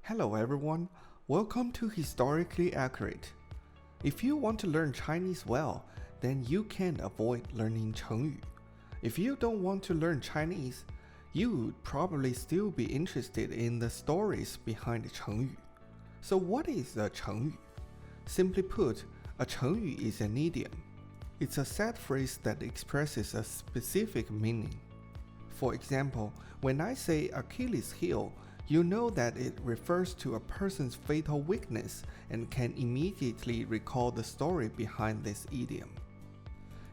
Hello everyone, welcome to Historically Accurate. If you want to learn Chinese well, then you can't avoid learning 成语. If you don't want to learn Chinese, you would probably still be interested in the stories behind 成语. So what is a 成语? Simply put, a 成语 is an idiom. It's a set phrase that expresses a specific meaning. For example, when I say Achilles heel, you know that it refers to a person's fatal weakness and can immediately recall the story behind this idiom.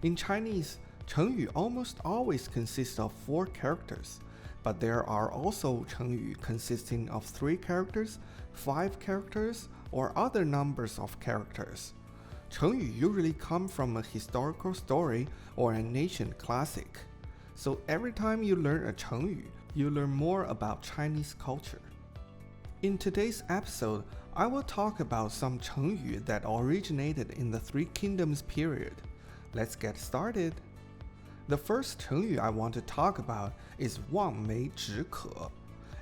In Chinese, 成语 almost always consists of 4 characters, but there are also 成语 consisting of 3 characters, 5 characters, or other numbers of characters. 成语 usually come from a historical story or an ancient classic. So every time you learn a 成语, you learn more about Chinese culture. In today's episode, I will talk about some 成语 that originated in the Three Kingdoms period. Let's get started. The first 成语 I want to talk about is 望梅止渴.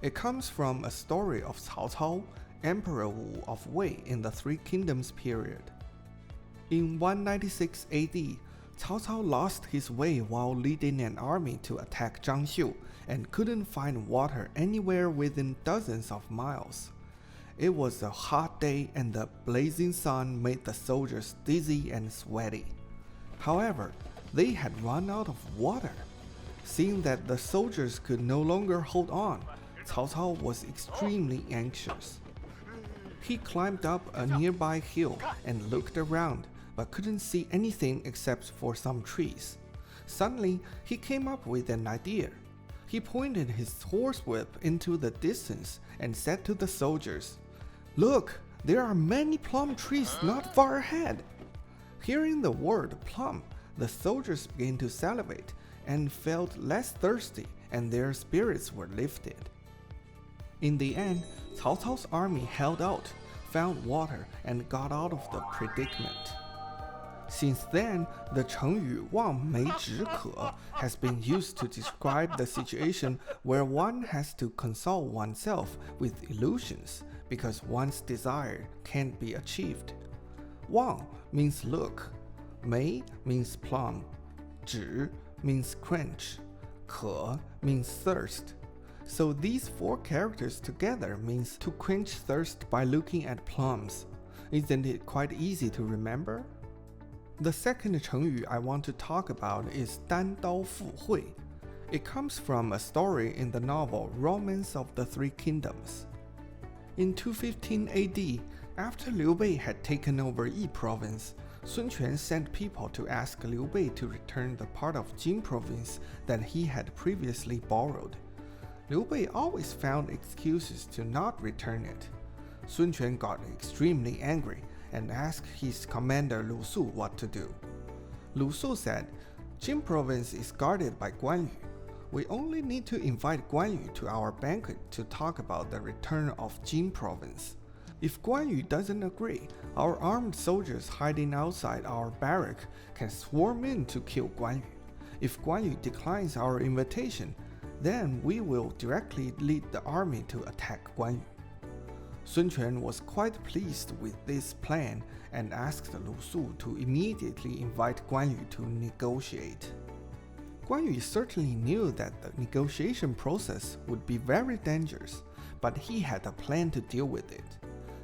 It comes from a story of Cao Cao, Emperor Wu of Wei in the Three Kingdoms period. In 196 AD, Cao Cao lost his way while leading an army to attack Zhang Xiu and couldn't find water anywhere within dozens of miles. It was a hot day and the blazing sun made the soldiers dizzy and sweaty. However, they had run out of water. Seeing that the soldiers could no longer hold on, Cao Cao was extremely anxious. He climbed up a nearby hill and looked around, but couldn't see anything except for some trees. Suddenly, he came up with an idea. He pointed his horsewhip into the distance and said to the soldiers, "Look, there are many plum trees not far ahead." Hearing the word plum, the soldiers began to salivate and felt less thirsty, and their spirits were lifted. In the end, Cao Cao's army held out, found water, and got out of the predicament. Since then, the 成语望梅止渴 has been used to describe the situation where one has to console oneself with illusions because one's desire can't be achieved. 望 means look, 梅 means plum, 止 means quench, 渴 means thirst. So these 4 characters together means to quench thirst by looking at plums. Isn't it quite easy to remember? The second 成语 I want to talk about is 单刀赴会. It comes from a story in the novel Romance of the Three Kingdoms. In 215 AD, after Liu Bei had taken over Yi province, Sun Quan sent people to ask Liu Bei to return the part of Jin province that he had previously borrowed. Liu Bei always found excuses to not return it. Sun Quan got extremely angry and asked his commander Lu Su what to do. Lu Su said, "Jin province is guarded by Guan Yu. We only need to invite Guan Yu to our banquet to talk about the return of Jin province. If Guan Yu doesn't agree, our armed soldiers hiding outside our barrack can swarm in to kill Guan Yu. If Guan Yu declines our invitation, then we will directly lead the army to attack Guan Yu." Sun Quan was quite pleased with this plan and asked Lu Su to immediately invite Guan Yu to negotiate. Guan Yu certainly knew that the negotiation process would be very dangerous, but he had a plan to deal with it.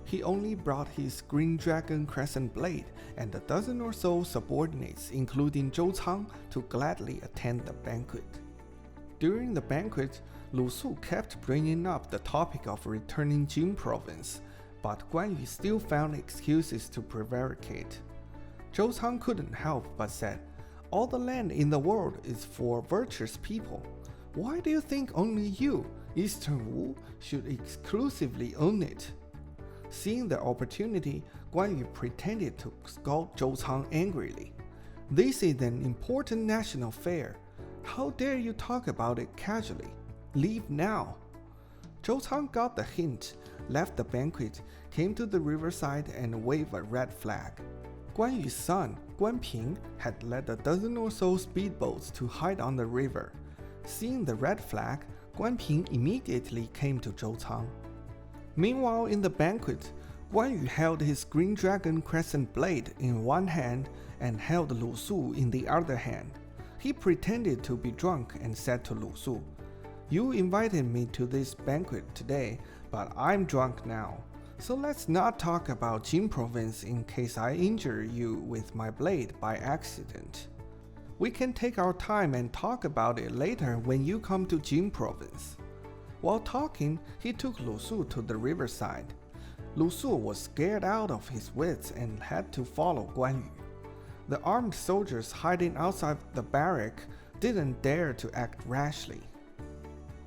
He only brought his Green Dragon Crescent Blade and a dozen or so subordinates, including Zhou Cang, to gladly attend the banquet. During the banquet, Lu Su kept bringing up the topic of returning Jin province, but Guan Yu still found excuses to prevaricate. Zhou Cang couldn't help but said, "All the land in the world is for virtuous people. Why do you think only you, Eastern Wu, should exclusively own it?" Seeing the opportunity, Guan Yu pretended to scold Zhou Cang angrily. "This is an important national fair. How dare you talk about it casually? Leave now." Zhou Cang got the hint, left the banquet, came to the riverside and waved a red flag. Guan Yu's son, Guan Ping, had led a dozen or so speedboats to hide on the river. Seeing the red flag, Guan Ping immediately came to Zhou Cang. Meanwhile, in the banquet, Guan Yu held his green dragon crescent blade in one hand and held Lu Su in the other hand. He pretended to be drunk and said to Lu Su, "You invited me to this banquet today, but I'm drunk now. So let's not talk about Jing province in case I injure you with my blade by accident. We can take our time and talk about it later when you come to Jing province." While talking, he took Lu Su to the riverside. Lu Su was scared out of his wits and had to follow Guan Yu. The armed soldiers hiding outside the barrack didn't dare to act rashly.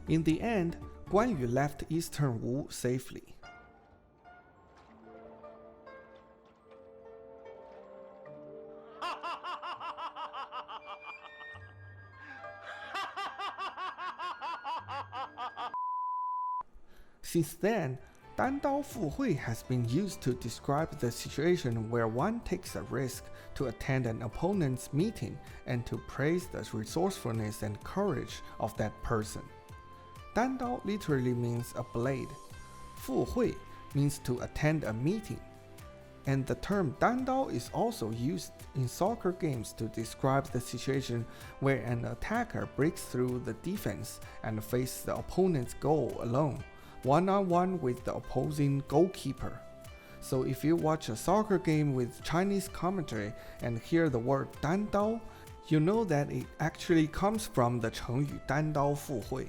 In the end, Guan Yu left Eastern Wu safely. Since then, Dandao Fuhui has been used to describe the situation where one takes a risk to attend an opponent's meeting and to praise the resourcefulness and courage of that person. Dandao literally means a blade. Fuhui means to attend a meeting. And the term Dandao is also used in soccer games to describe the situation where an attacker breaks through the defense and faces the opponent's goal alone, one-on-one with the opposing goalkeeper. So if you watch a soccer game with Chinese commentary and hear the word 单刀, you know that it actually comes from the 成语单刀赴会.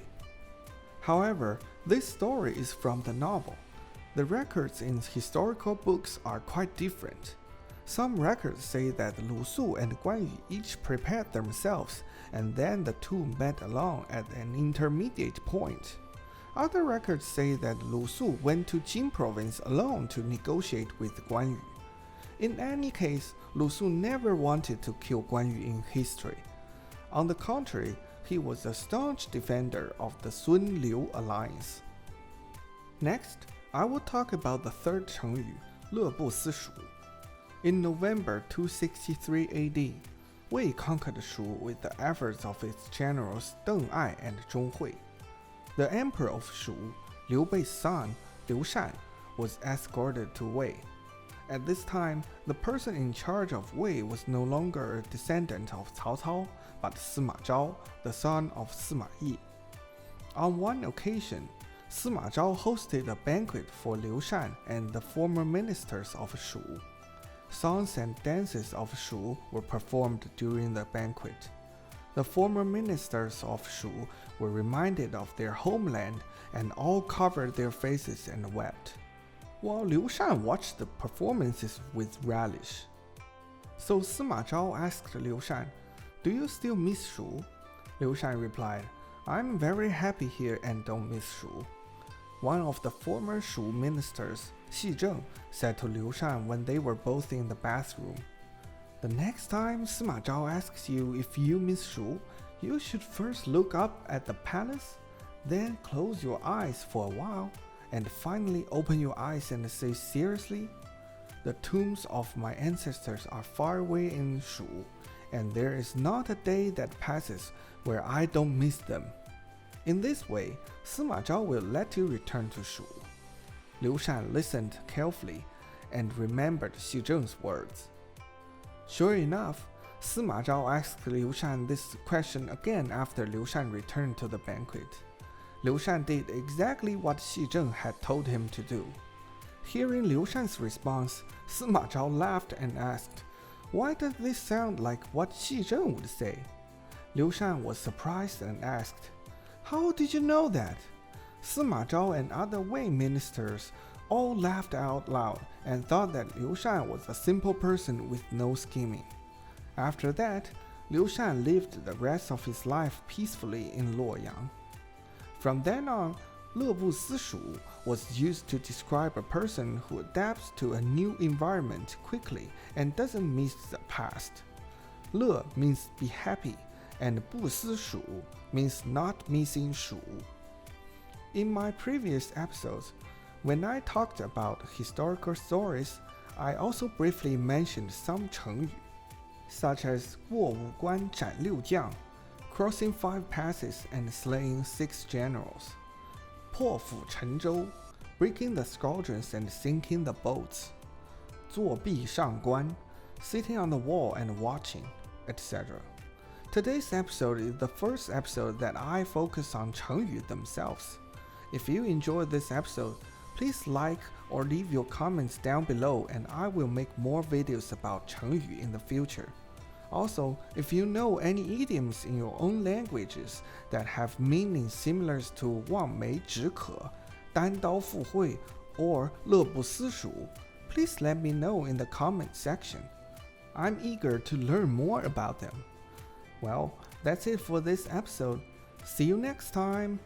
However, this story is from the novel. The records in historical books are quite different. Some records say that Lu Su and Guan Yu each prepared themselves, and then the two met alone at an intermediate point. Other records say that Lu Su went to Jing province alone to negotiate with Guan Yu. In any case, Lu Su never wanted to kill Guan Yu in history. On the contrary, he was a staunch defender of the Sun-Liu alliance. Next, I will talk about the third 成语, 乐不思蜀. In November 263 AD, Wei conquered Shu with the efforts of its generals Deng Ai and Zhong Hui. The emperor of Shu, Liu Bei's son, Liu Shan, was escorted to Wei. At this time, the person in charge of Wei was no longer a descendant of Cao Cao, but Sima Zhao, the son of Sima Yi. On one occasion, Sima Zhao hosted a banquet for Liu Shan and the former ministers of Shu. Songs and dances of Shu were performed during the banquet. The former ministers of Shu were reminded of their homeland and all covered their faces and wept, while Liu Shan watched the performances with relish. So Sima Zhao asked Liu Shan, "Do you still miss Shu?" Liu Shan replied, "I'm very happy here and don't miss Shu." One of the former Shu ministers, Xi Zheng, said to Liu Shan when they were both in the bathroom, "The next time Sima Zhao asks you if you miss Shu, you should first look up at the palace, then close your eyes for a while, and finally open your eyes and say seriously, 'The tombs of my ancestors are far away in Shu, and there is not a day that passes where I don't miss them.' In this way, Sima Zhao will let you return to Shu." Liu Shan listened carefully and remembered Xi Zheng's words. Sure enough, Sima Zhao asked Liu Shan this question again after Liu Shan returned to the banquet. Liu Shan did exactly what Xi Zheng had told him to do. Hearing Liu Shan's response, Sima Zhao laughed and asked, "Why does this sound like what Xi Zheng would say?" Liu Shan was surprised and asked, "How did you know that?" Sima Zhao and other Wei ministers all laughed out loud and thought that Liu Shan was a simple person with no scheming. After that, Liu Shan lived the rest of his life peacefully in Luoyang. From then on, 乐不思蜀 was used to describe a person who adapts to a new environment quickly and doesn't miss the past. 乐 means be happy, and 不思蜀 means not missing Shu. In my previous episodes, when I talked about historical stories, I also briefly mentioned some 成语, such as 过五关斩六将, crossing 5 passes and slaying 6 generals, 破釜沉舟, breaking the squadrons and sinking the boats. 作壁上观, sitting on the wall and watching, etc. Today's episode is the first episode that I focus on 成语 themselves. If you enjoyed this episode, please like or leave your comments down below and I will make more videos about 成语 in the future. Also, if you know any idioms in your own languages that have meanings similar to 望梅止渴, 单刀赴会, or 乐不思蜀, please let me know in the comment section. I'm eager to learn more about them. Well, that's it for this episode. See you next time!